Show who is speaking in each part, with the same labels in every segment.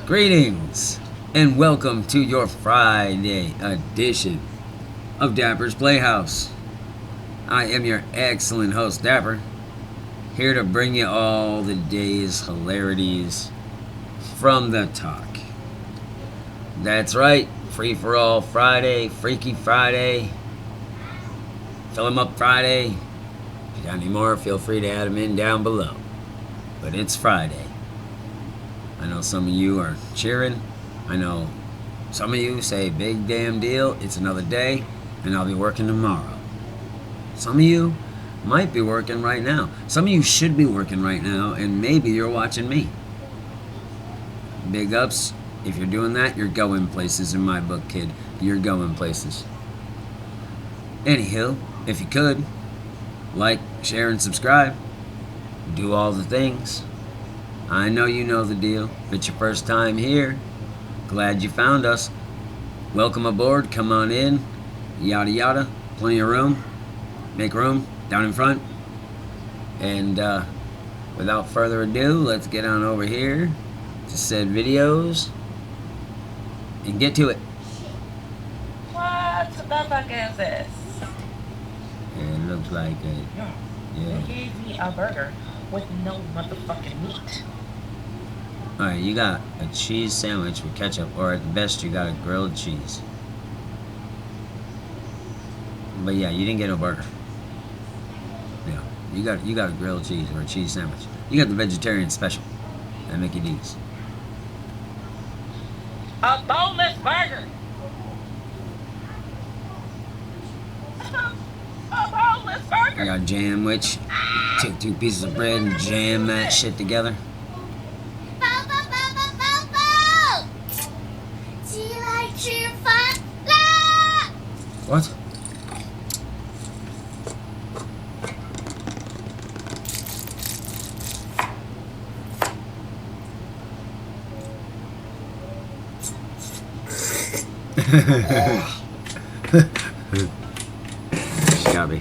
Speaker 1: Greetings and welcome to your Friday edition of Dapper's Playhouse. I am your excellent host, Dapper, here to bring you all the day's hilarities from the talk. That's right, Free for All Friday, Freaky Friday, Fill 'em Up Friday. If you got any more, feel free to add them in down below. But it's Friday. I know some of you are cheering. I know some of you say, big damn deal, it's another day, and I'll be working tomorrow. Some of you might be working right now. Some of you should be working right now, and maybe you're watching me. Big ups. If you're doing that, you're going places in my book, kid. You're going places. Anywho, if you could, like, share, and subscribe. Do all the things. I know you know the deal. If it's your first time here, glad you found us. Welcome aboard. Come on in. Yada yada. Plenty of room. Make room down in front. And without further ado, let's get on over here to said videos and get to it.
Speaker 2: What the fuck is this?
Speaker 1: It looks like it.
Speaker 2: They
Speaker 1: Yeah.
Speaker 2: gave me a burger with no motherfucking meat.
Speaker 1: Alright, you got a cheese sandwich with ketchup, or at the best, you got a grilled cheese. But yeah, you didn't get no burger. Yeah, you got a grilled cheese or a cheese sandwich. You got the vegetarian special at Mickey D's.
Speaker 2: A boneless burger! A boneless
Speaker 1: I
Speaker 2: burger!
Speaker 1: got jam, which take 2 pieces of bread and jam that shit together. What? Gotta be.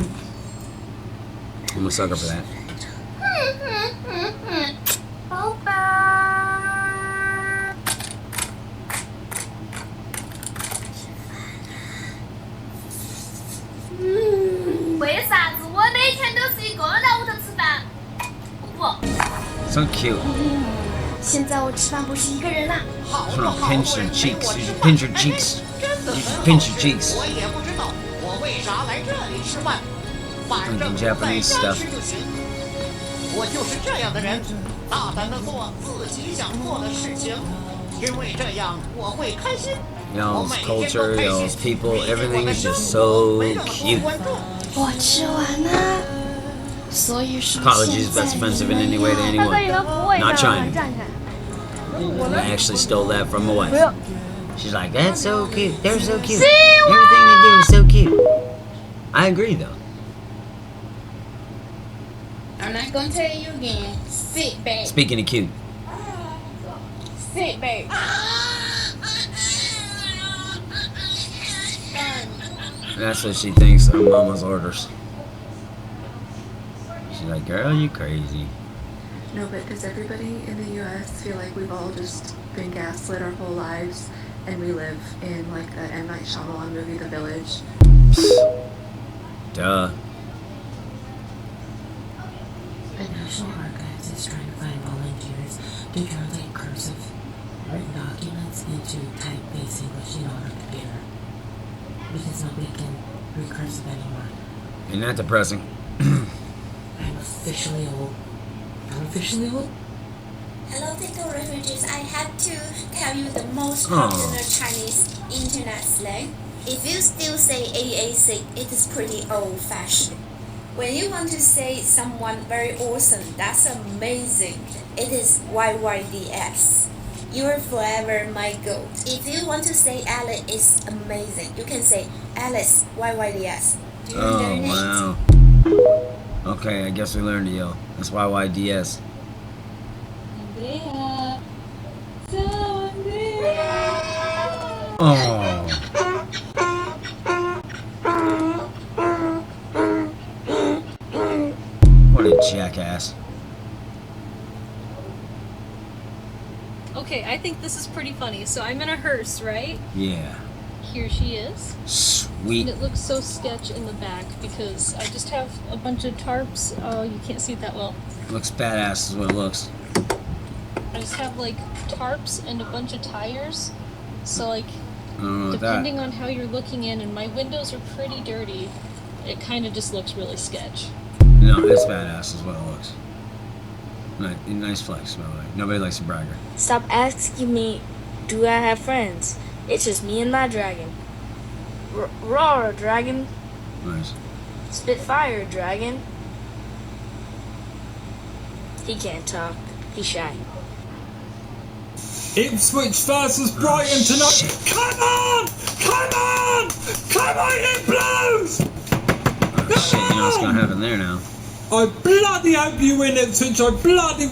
Speaker 1: I'm a sucker for that. So cute.
Speaker 3: 现在我吃饭不是一个人啦。
Speaker 1: Just wanna pinch your cheeks. You should pinch your cheeks. You should pinch your cheeks.
Speaker 4: 我也不知道我为啥来这里吃饭，反正
Speaker 1: Drinking
Speaker 4: 我在
Speaker 1: Japanese
Speaker 4: 家
Speaker 1: stuff.
Speaker 4: 吃就行。我就是这样的人，大胆的做自己想做的事情，因为这样我会开心。
Speaker 1: Y'all's culture, y'all's people, everything is just so cute.
Speaker 3: 我吃完了，所以说
Speaker 1: Apologies if that's offensive in any way to
Speaker 3: 那个
Speaker 1: anyone.
Speaker 3: 一个不会
Speaker 1: Not
Speaker 3: 的
Speaker 1: China.
Speaker 3: 站起来。
Speaker 1: I actually stole that from my wife. She's like, that's so cute. They're so cute.
Speaker 3: See what?
Speaker 1: Everything they do is so cute. I agree, though.
Speaker 5: I'm not gonna tell you again. Sit back.
Speaker 1: Speaking of cute,
Speaker 5: Sit back.
Speaker 1: that's what she thinks of Mama's orders. She's like, girl, you crazy.
Speaker 6: No, but does everybody in the U.S. feel like we've all just been gaslit our whole lives and we live in like the M. Night Shyamalan movie, The Village?
Speaker 1: Duh.
Speaker 7: The National Archives is trying to find volunteers to translate cursive written documents into type-based English in our computer. Because nobody can read cursive anymore.
Speaker 1: Ain't that depressing?
Speaker 7: I'm officially old. I'm officially old.
Speaker 8: Hello, TikTok refugees. I have to tell you the most
Speaker 1: Aw.
Speaker 8: popular Chinese internet slang. If you still say AAC, it is pretty old-fashioned. When you want to say someone very awesome, that's amazing, it is YYDS. You're forever my goat. If you want to say Alice is amazing, you can say Alice YYDS. Do you
Speaker 1: Oh,
Speaker 8: learn it?
Speaker 1: wow. Okay, I guess we learned it, yo. That's YYDS. Oh. What a jackass.
Speaker 9: Okay, I think this is pretty funny. So I'm in a hearse, right?
Speaker 1: Yeah.
Speaker 9: Here she is.
Speaker 1: Sweet.
Speaker 9: And it looks so sketch in the back because I just have a bunch of tarps. Oh, you can't see it that well.
Speaker 1: Looks badass is what it looks.
Speaker 9: I just have like tarps and a bunch of tires. So like,
Speaker 1: I don't know what
Speaker 9: depending
Speaker 1: that.
Speaker 9: on how you're looking in, and my windows are pretty dirty, it kind of just looks really sketch.
Speaker 1: No, it's badass is what it looks. Nice flex, by the way. Nobody likes a bragger.
Speaker 3: Stop asking me, do I have friends? It's just me and my dragon. Roar, dragon.
Speaker 1: Nice.
Speaker 3: Spitfire, dragon. He can't talk. He's shy.
Speaker 10: Ipswich versus Brighton tonight.
Speaker 1: Shit.
Speaker 10: Come on! Come on! Come on, it blows!
Speaker 1: Oh, shit, you know what's gonna happen there now.
Speaker 10: I bloody hope you win, Ipswich. I bloody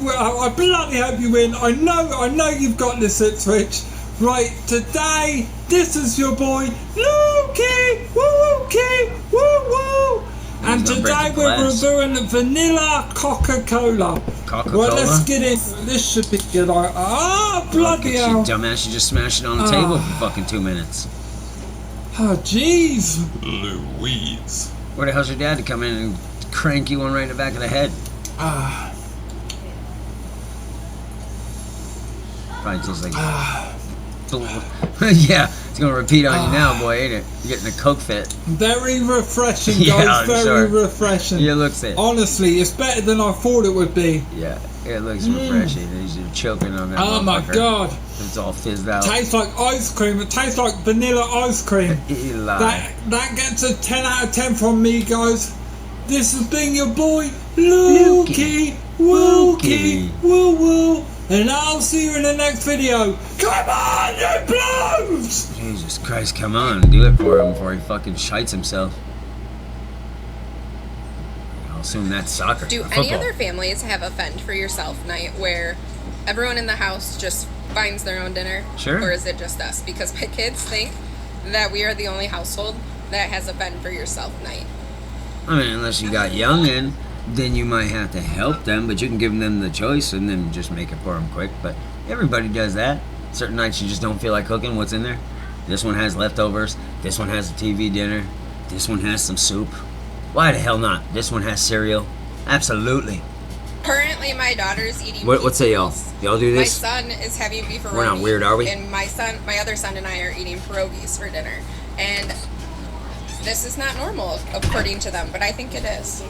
Speaker 10: hope you win. I know you've got this, Ipswich. Right, today, this is your boy, Lukey! Woo-woo-key! Woo-woo! And
Speaker 1: He's gonna
Speaker 10: today
Speaker 1: break the
Speaker 10: we're
Speaker 1: glass.
Speaker 10: reviewing vanilla Coca-Cola.
Speaker 1: Coca-Cola?
Speaker 10: Right, let's get in. This should be good. Bloody
Speaker 1: Look at
Speaker 10: hell.
Speaker 1: you, dumbass. You just smashed it on the table for fucking 2 minutes.
Speaker 10: Oh, jeez. Louise.
Speaker 1: Where the hell's your dad to come in and crank you one right in the back of the head? Probably just like... yeah, it's gonna repeat on you now, boy, ain't it? You're getting a coke fit.
Speaker 10: Very refreshing, guys.
Speaker 1: Yeah, I'm
Speaker 10: very
Speaker 1: sure.
Speaker 10: refreshing.
Speaker 1: Yeah, looks it.
Speaker 10: Honestly, it's better than I thought it would be.
Speaker 1: Yeah, it looks refreshing. You're choking on that.
Speaker 10: Oh my
Speaker 1: motherfucker.
Speaker 10: god.
Speaker 1: It's all fizzed out.
Speaker 10: Tastes like ice cream. It tastes like vanilla ice cream.
Speaker 1: Eli.
Speaker 10: That gets a 10 out of 10 from me, guys. This has been your boy, Lukey. Wookie. Woo woo. And I'll see you in the next video. Come on, you blows!
Speaker 1: Jesus Christ, come on. Do it for him before he fucking shites himself. I'll assume that's soccer.
Speaker 11: Do
Speaker 1: football.
Speaker 11: any other families have a fend for yourself night where everyone in the house just finds their own dinner?
Speaker 1: Sure.
Speaker 11: Or is it just us? Because my kids think that we are the only household that has a fend for yourself night.
Speaker 1: I mean, unless you got youngin', then you might have to help them, but you can give them the choice and then just make it for them quick. But everybody does that. Certain nights you just don't feel like cooking. What's in there? This one has leftovers. This one has a TV dinner. This one has some soup. Why the hell not? This one has cereal. Absolutely.
Speaker 11: Currently, my daughter's eating
Speaker 1: What say y'all? Y'all do this?
Speaker 11: My son is having beefaroni.
Speaker 1: We're not weird, are we?
Speaker 11: And my other son and I are eating pierogies for dinner. And this is not normal, according to them, but I think it is.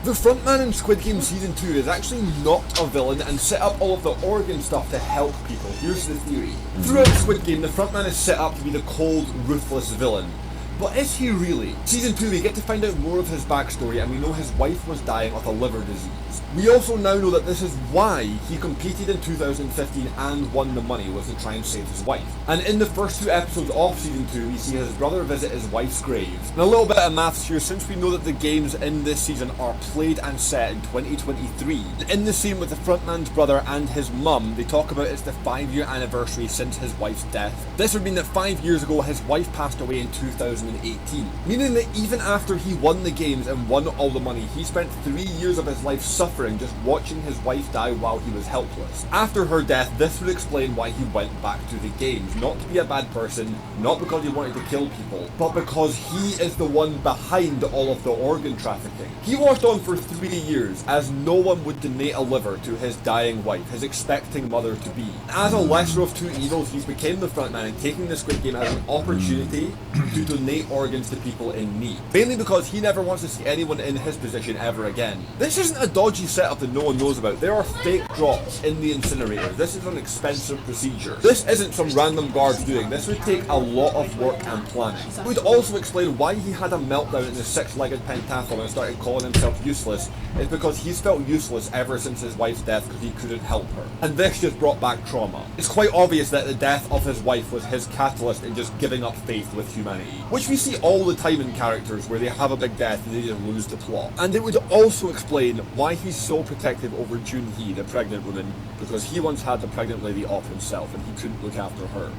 Speaker 12: The frontman in Squid Game Season 2 is actually not a villain and set up all of the organ stuff to help people. Here's the theory. Throughout Squid Game, the frontman is set up to be the cold, ruthless villain. But is he really? Season 2, we get to find out more of his backstory and we know his wife was dying of a liver disease. We also now know that this is why he competed in 2015 and won the money, was to try and save his wife. And in the first 2 episodes of Season 2, we see his brother visit his wife's grave. And a little bit of maths here, since we know that the games in this season are played and set in 2023. In the scene with the frontman's brother and his mum, they talk about it's the 5-year anniversary since his wife's death. This would mean that 5 years ago his wife passed away in 2018. Meaning that even after he won the games and won all the money, he spent 3 years of his life suffering just watching his wife die while he was helpless. After her death, this would explain why he went back to the games. Not to be a bad person, not because he wanted to kill people, but because he is the one behind all of the organ trafficking. He watched on for 3 years as no one would donate a liver to his dying wife, his expecting mother to be. As a lesser of 2 evils, he's became the frontman and taking the Squid Game as an opportunity to donate organs to people in need. Mainly because he never wants to see anyone in his position ever again. This isn't a dodgy setup that no one knows about. There are fake drops in the incinerators. This is an expensive procedure. This isn't some random guards doing. This would take a lot of work and planning. It would also explain why he had a meltdown in the 6-legged pentathlon and started calling himself useless. It's because he's felt useless ever since his wife's death because he couldn't help her. And this just brought back trauma. It's quite obvious that the death of his wife was his catalyst in just giving up faith with humanity. Which we see all the time in characters where they have a big death and they just lose the plot. And it would also explain why he's so protective over Junhee, the pregnant woman, because he once had the pregnant lady off himself and he couldn't look after her.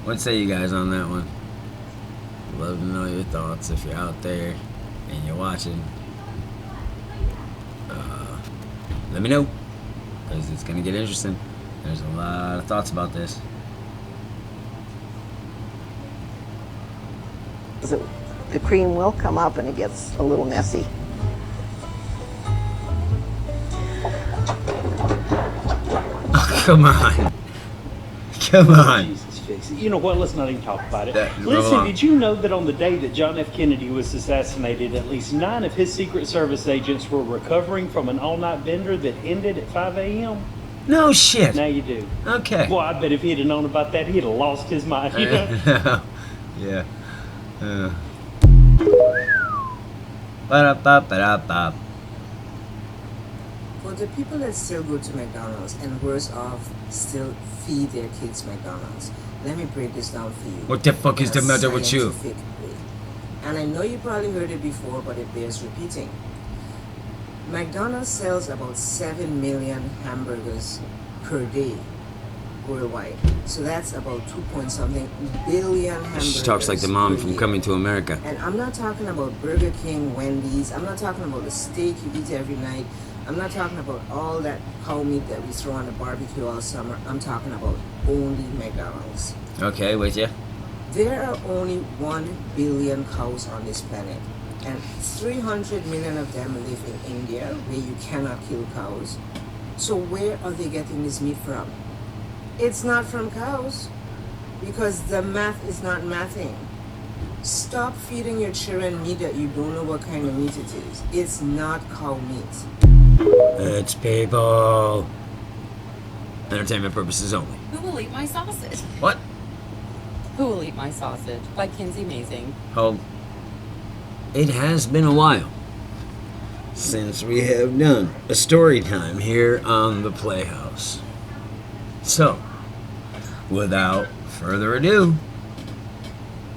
Speaker 1: What say you guys on that one? Love to know your thoughts if you're out there and you're watching. let me know, because it's gonna get interesting. There's a lot of thoughts about this.
Speaker 13: The cream will come up and it gets a little messy.
Speaker 1: Oh, come on. Come on.
Speaker 14: Jesus, fix it. You know what? Let's not even talk about it.
Speaker 1: Move
Speaker 14: Listen,
Speaker 1: along.
Speaker 14: did you know that on the day that John F. Kennedy was assassinated, at least 9 of his Secret Service agents were recovering from an all-night bender that ended at 5 a.m.?
Speaker 1: No shit.
Speaker 14: Now you do.
Speaker 1: Okay.
Speaker 14: Well, I bet if he'd have known about that, he'd have lost his mind. You know?
Speaker 1: Yeah. Ba-da-ba-ba-da-ba.
Speaker 15: For the people that still go to McDonald's and worse off, still feed their kids McDonald's, let me break this down for you.
Speaker 1: What the fuck is
Speaker 15: in a
Speaker 1: the matter with you?
Speaker 15: scientific way. And I know you probably heard it before, but it bears repeating. McDonald's sells about 7 million hamburgers per day worldwide. So that's about 2-point-something billion hamburgers.
Speaker 1: She talks like the mom
Speaker 15: per
Speaker 1: from
Speaker 15: year.
Speaker 1: Coming to America.
Speaker 15: And I'm not talking about Burger King, Wendy's. I'm not talking about the steak you eat every night. I'm not talking about all that cow meat that we throw on the barbecue all summer. I'm talking about only McDonald's.
Speaker 1: Okay, with you.
Speaker 15: There are only 1 billion cows on this planet. And 300 million of them live in India, where you cannot kill cows. So where are they getting this meat from? It's not from cows, because the math is not mathing. Stop feeding your children meat that you don't know what kind of meat it is. It's not cow meat.
Speaker 1: It's people. Entertainment purposes only.
Speaker 16: Who will eat my sausage?
Speaker 1: What?
Speaker 16: Who will eat my sausage? By Kinsey Mazing.
Speaker 1: Hold. It has been a while since we have done a story time here on the Playhouse. So, without further ado,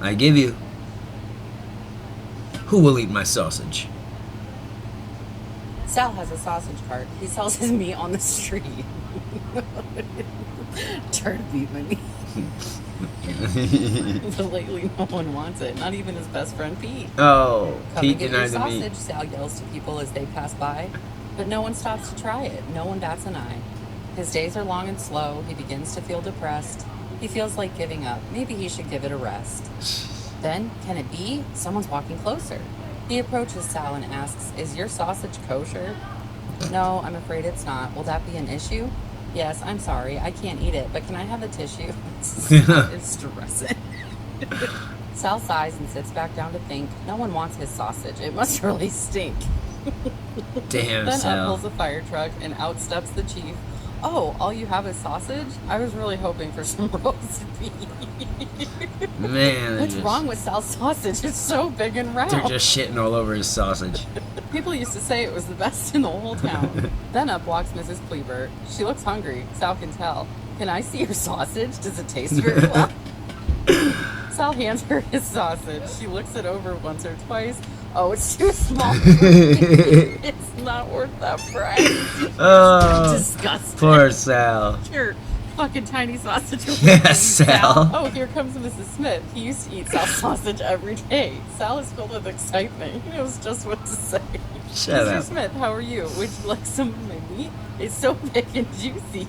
Speaker 1: I give you Who Will Eat My Sausage?
Speaker 16: Sal has a sausage cart. He sells his meat on the street. Try to beat my meat. But lately, no one wants it. Not even his best friend Pete.
Speaker 1: Oh,
Speaker 16: Come
Speaker 1: Pete
Speaker 16: and get your
Speaker 1: denied the
Speaker 16: sausage,
Speaker 1: meat.
Speaker 16: Sal yells to people as they pass by. But no one stops to try it. No one bats an eye. His days are long and slow. He begins to feel depressed. He feels like giving up. Maybe he should give it a rest. Then, can it be? Someone's walking closer. He approaches Sal and asks, "Is your sausage kosher?" "No, I'm afraid it's not. Will that be an issue?" "Yes, I'm sorry. I can't eat it, but can I have the tissue?" It's stressing. Sal sighs and sits back down to think. No one wants his sausage. It must really stink.
Speaker 1: Damn,
Speaker 16: Then
Speaker 1: Sal.
Speaker 16: up pulls a fire truck and out steps the chief. "Oh, all you have is sausage? I was really hoping for some roast beef."
Speaker 1: Man,
Speaker 16: What's wrong with Sal's sausage? It's so big and round.
Speaker 1: they're just shitting all over his sausage.
Speaker 16: People used to say it was the best in the whole town. Then up walks Mrs. Kleber. She looks hungry. Sal can tell. "Can I see your sausage? Does it taste very well?" Sal hands her his sausage. She looks it over once or twice. "Oh, it's too small for me. It's not worth that price."
Speaker 1: Oh,
Speaker 16: Disgusting.
Speaker 1: poor Sal.
Speaker 16: Your fucking tiny sausage.
Speaker 1: Yeah, Sal.
Speaker 16: Oh, here comes Mrs. Smith. He used to eat Sal's sausage every day. Sal is filled with excitement. He knows just what to say.
Speaker 1: Shut
Speaker 16: Mr.
Speaker 1: up.
Speaker 16: Smith, how are you? Would you like some of my meat? It's so big and juicy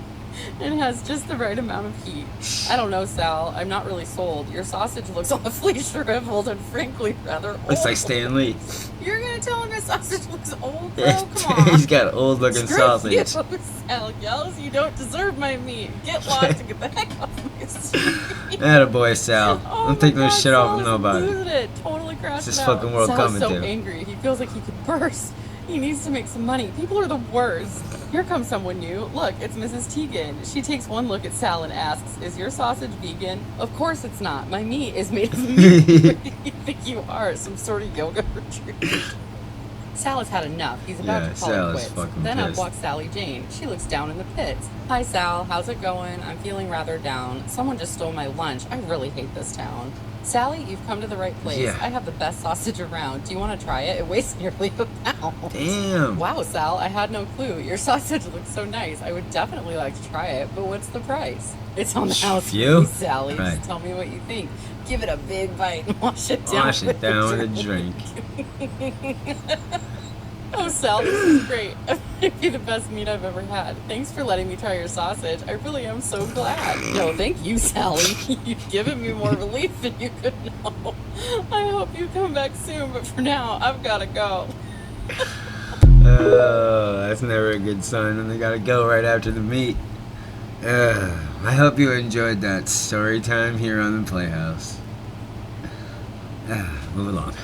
Speaker 16: and has just the right amount of heat. "I don't know, Sal. I'm not really sold. Your sausage looks awfully shriveled and frankly rather old."
Speaker 1: Looks like Stan Lee.
Speaker 16: You're gonna tell him his sausage looks old, bro? Come on.
Speaker 1: He's got old looking
Speaker 16: Screw
Speaker 1: sausage.
Speaker 16: you, Sal yells. "You don't deserve my meat. Get lost and get the heck off my street."
Speaker 1: Attaboy, Sal.
Speaker 16: Oh
Speaker 1: Don't take
Speaker 16: my
Speaker 1: no
Speaker 16: God,
Speaker 1: shit off
Speaker 16: Sal
Speaker 1: of
Speaker 16: is
Speaker 1: nobody.
Speaker 16: losing it. Totally crashed
Speaker 1: It's this
Speaker 16: out.
Speaker 1: fucking world
Speaker 16: Sal's
Speaker 1: coming
Speaker 16: so
Speaker 1: to.
Speaker 16: angry. He feels like he could burst. He needs to make some money. People are the worst. Here comes someone new. Look, it's Mrs. Teagan. She takes one look at Sal and asks, "Is your sausage vegan?" "Of course it's not. My meat is made of meat." "What do you think you are? Some sort of yoga retreat?" Sal has had enough. He's about
Speaker 1: Yeah,
Speaker 16: to call
Speaker 1: Sal
Speaker 16: it
Speaker 1: is
Speaker 16: quits.
Speaker 1: fucking
Speaker 16: Then up
Speaker 1: pissed.
Speaker 16: walks Sally Jane. She looks down in the pits. "Hi, Sal. How's it going? I'm feeling rather down. Someone just stole my lunch. I really hate this town." "Sally, you've come to the right place.
Speaker 1: Yeah.
Speaker 16: I have the best sausage around. Do you want to try it? It weighs nearly a pound."
Speaker 1: Damn.
Speaker 16: "Wow, Sal, I had no clue. Your sausage looks so nice. I would definitely like to try it, but what's the price?" "It's on the house,
Speaker 1: Few?
Speaker 16: please, Sally.
Speaker 1: Right.
Speaker 16: Just tell me what you think. Give it a big bite and wash it down.
Speaker 1: Wash it down with a drink.
Speaker 16: Oh, Sal, this is great. might be the best meat I've ever had. Thanks for letting me try your sausage. I really am so glad. No, thank you, Sally. You've given me more relief than you could know. I hope you come back soon, but for now, I've gotta go.
Speaker 1: That's never a good sign when they gotta go right after the meet. I hope you enjoyed that story time here on the Playhouse. Move along.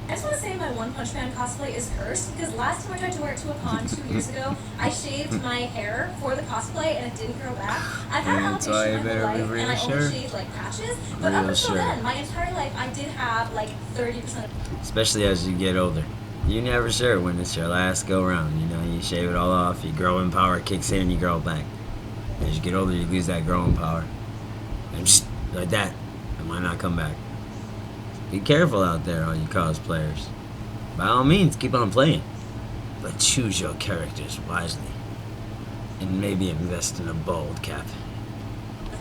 Speaker 17: I just want to say my One Punch Man cosplay is cursed because last time I tried to wear it to a con 2 years ago, I shaved my hair for the cosplay and it didn't grow back. I've had
Speaker 1: That's why you
Speaker 17: alopecia my
Speaker 1: better
Speaker 17: whole
Speaker 1: be
Speaker 17: life
Speaker 1: real
Speaker 17: and I
Speaker 1: sure.
Speaker 17: only shaved like patches, but up
Speaker 1: Real
Speaker 17: until
Speaker 1: sure.
Speaker 17: then, my entire life I did have like 30% of
Speaker 1: Especially as you get older. You never sure when it's your last go round. You know, you shave it all off, your growing power kicks in, you grow it back. As you get older, you lose that growing power. And just like that, it might not come back. Be careful out there, all you cosplayers. By all means, keep on playing. But choose your characters wisely. And maybe invest in a bald cap.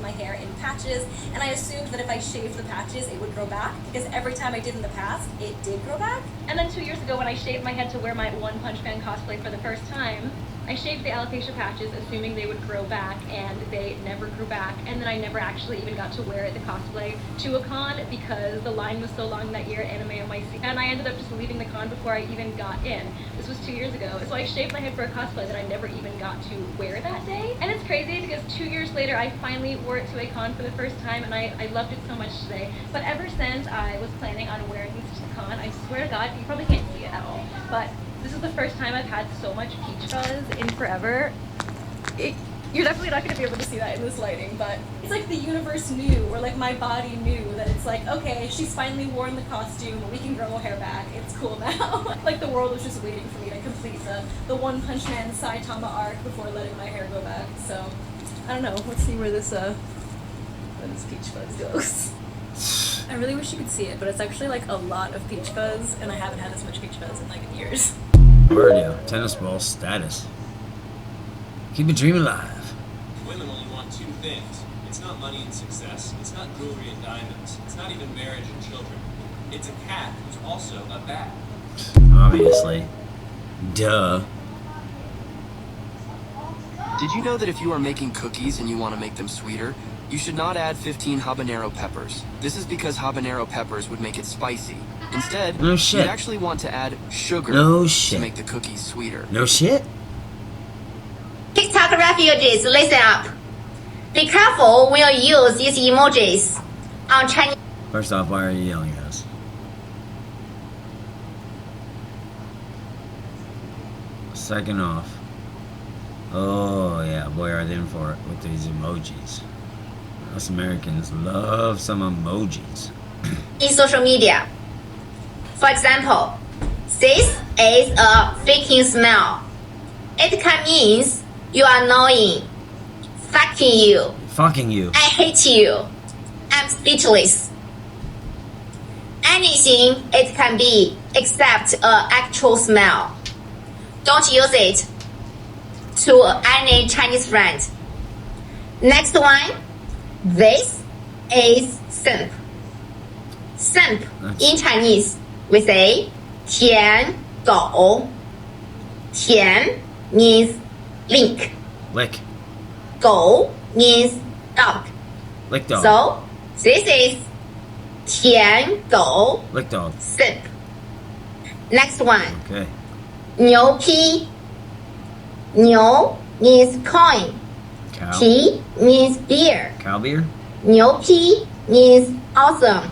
Speaker 17: my hair in patches, and I assumed that if I shaved the patches, it would grow back, because every time I did in the past, it did grow back.
Speaker 18: And then 2 years ago, when I shaved my head to wear my One Punch Man cosplay for the first time, I shaved the alopecia patches, assuming they would grow back, and they never grew back. And then I never actually even got to wear the cosplay to a con because the line was so long that year at Anime NYC, and I ended up just leaving the con before I even got in. This was 2 years ago, so I shaved my head for a cosplay that I never even got to wear that day. And it's crazy because 2 years later, I finally wore it to a con for the first time, and I loved it so much today. But ever since I was planning on wearing these to the con, I swear to God, you probably can't see it at all, but this is the first time I've had so much peach fuzz in forever. You're definitely not going to be able to see that in this lighting, but
Speaker 17: it's like the universe knew, or like my body knew, that it's like, okay, she's finally worn the costume, we can grow her hair back, it's cool now. Like the world was just waiting for me to complete the One Punch Man Saitama arc before letting my hair go back, so I don't know, let's see where this peach fuzz goes. I really wish you could see it, but it's actually like a lot of peach fuzz, and I haven't had this much peach fuzz in like years.
Speaker 1: Mario, tennis ball status. Keep your dream alive.
Speaker 19: Women only want two things. It's not money and success. It's not jewelry and diamonds. It's not even marriage and children. It's a cat who's also a bat.
Speaker 1: Obviously. Duh.
Speaker 20: Did you know that if you are making cookies and you want to make them sweeter, you should not add 15 habanero peppers? This is because habanero peppers would make it spicy. Instead,
Speaker 1: No shit.
Speaker 20: you'd actually want to add sugar
Speaker 1: No
Speaker 20: to
Speaker 1: shit.
Speaker 20: make the cookies sweeter.
Speaker 1: No shit?
Speaker 21: TikTok refugees, listen up. Be careful when you use these emojis on Chinese.
Speaker 1: First off, why are you yelling at us? Second off, oh yeah, boy are they in for it with these emojis. Us Americans love some emojis.
Speaker 21: In social media. For example, this is a freaking smell. It can mean you are annoying. Fucking you.
Speaker 1: Fucking you.
Speaker 21: I hate you. I'm speechless. Anything it can be except an actual smell. Don't use it to any Chinese friend. Next one. This is simp. Simp in Chinese we say 舔狗. 舔 means lick.
Speaker 1: Lick.
Speaker 21: 狗 means dog.
Speaker 1: Lick dog.
Speaker 21: So this is 舔狗
Speaker 1: Lick dog.
Speaker 21: simp. Next one.
Speaker 1: Okay.
Speaker 21: 牛批. 牛 means coin.
Speaker 1: Cow.
Speaker 21: 批 means beer.
Speaker 1: Cow beer?
Speaker 21: 牛批 means awesome.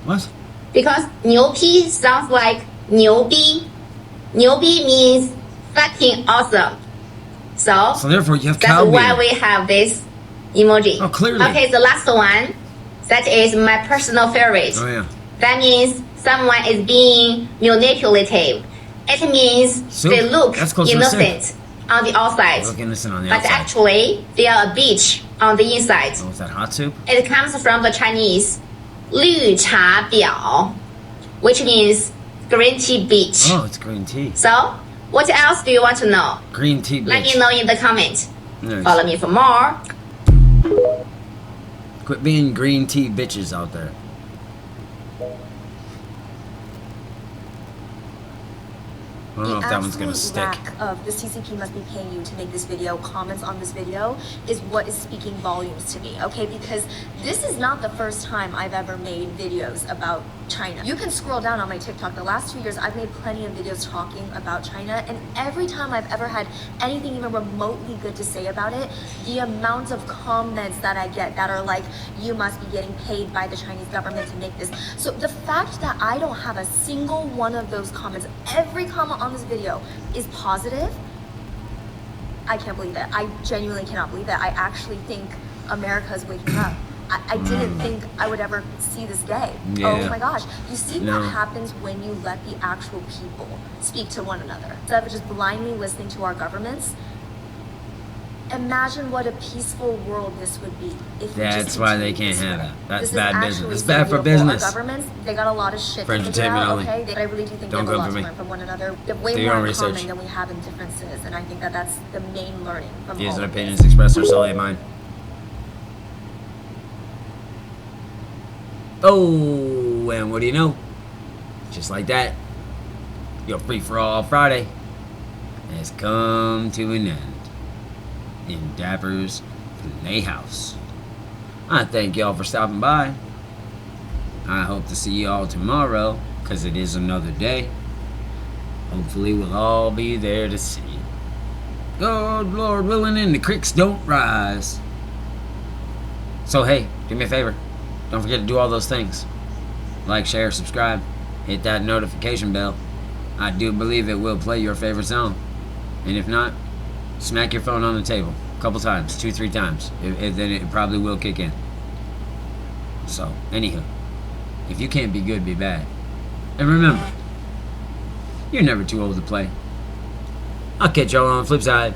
Speaker 1: What?
Speaker 21: Because 牛批 sounds like 牛逼. 牛逼 means fucking awesome. So
Speaker 1: therefore you have
Speaker 21: that's
Speaker 1: cow
Speaker 21: why
Speaker 1: beer.
Speaker 21: we have this emoji.
Speaker 1: Oh, clearly.
Speaker 21: Okay, the last one. That is my personal favorite.
Speaker 1: Oh yeah.
Speaker 21: That means someone is being manipulative. It means
Speaker 1: Soup.
Speaker 21: they look
Speaker 1: That's close to the
Speaker 21: innocent on the outside,
Speaker 1: Look innocent on the
Speaker 21: but
Speaker 1: outside.
Speaker 21: actually they are a bitch on the inside.
Speaker 1: Oh, is that hot soup?
Speaker 21: It comes from the Chinese 绿茶婊, which means green tea bitch.
Speaker 1: Oh, it's green tea.
Speaker 21: So, what else do you want to know?
Speaker 1: Green tea
Speaker 21: Let
Speaker 1: bitch.
Speaker 21: me know in the comment.
Speaker 1: Nice.
Speaker 21: Follow me for more.
Speaker 1: Quit being green tea bitches out there. I don't know if that one's gonna
Speaker 2: absolute
Speaker 1: stick.
Speaker 2: lack of the CCP must be paying you to make this video, comments on this video, is what is speaking volumes to me, okay? Because this is not the first time I've ever made videos about China. You can scroll down on my TikTok. The last 2 years, I've made plenty of videos talking about China, and every time I've ever had anything even remotely good to say about it, the amount of comments that I get that are like, you must be getting paid by the Chinese government to make this. So the fact that I don't have a single one of those comments, every comment on this video is positive, I can't believe it. I genuinely cannot believe it. I actually think America is waking up. I didn't think I would ever see this day.
Speaker 1: Yeah.
Speaker 2: Oh my gosh. You see
Speaker 1: No.
Speaker 2: what happens when you let the actual people speak to one another. Instead of just blindly listening to our governments, imagine what a peaceful world this would be if we
Speaker 1: That's
Speaker 2: just
Speaker 1: why they
Speaker 2: continued
Speaker 1: can't
Speaker 2: this
Speaker 1: have
Speaker 2: way.
Speaker 1: it. That's
Speaker 2: This is
Speaker 1: bad
Speaker 2: actually
Speaker 1: business. It's
Speaker 2: so
Speaker 1: bad for
Speaker 2: beautiful.
Speaker 1: business.
Speaker 2: Our governments, they got a lot of shit
Speaker 1: For
Speaker 2: to figure
Speaker 1: entertainment
Speaker 2: out,
Speaker 1: only.
Speaker 2: okay? But I really do think
Speaker 1: Don't
Speaker 2: they have a
Speaker 1: come
Speaker 2: lot
Speaker 1: for
Speaker 2: to
Speaker 1: me.
Speaker 2: learn from one another. They have way
Speaker 1: Do your
Speaker 2: more
Speaker 1: own
Speaker 2: in common
Speaker 1: research.
Speaker 2: than we have in differences, and I think that that's the main learning from
Speaker 1: Views
Speaker 2: all
Speaker 1: and
Speaker 2: of this.
Speaker 1: opinions expressed are solely mine. Oh, and what do you know? Just like that, your Free For All Friday has come to an end in Dapper's Playhouse. I thank y'all for stopping by. I hope to see y'all tomorrow, because it is another day. Hopefully we'll all be there to see. God, Lord willing, and the creeks don't rise. So hey, do me a favor. Don't forget to do all those things. Like, share, subscribe. Hit that notification bell. I do believe it will play your favorite song. And if not, smack your phone on the table. A couple times. 2-3 times. Then it probably will kick in. So, anywho. If you can't be good, be bad. And remember, you're never too old to play. I'll catch y'all on the flip side.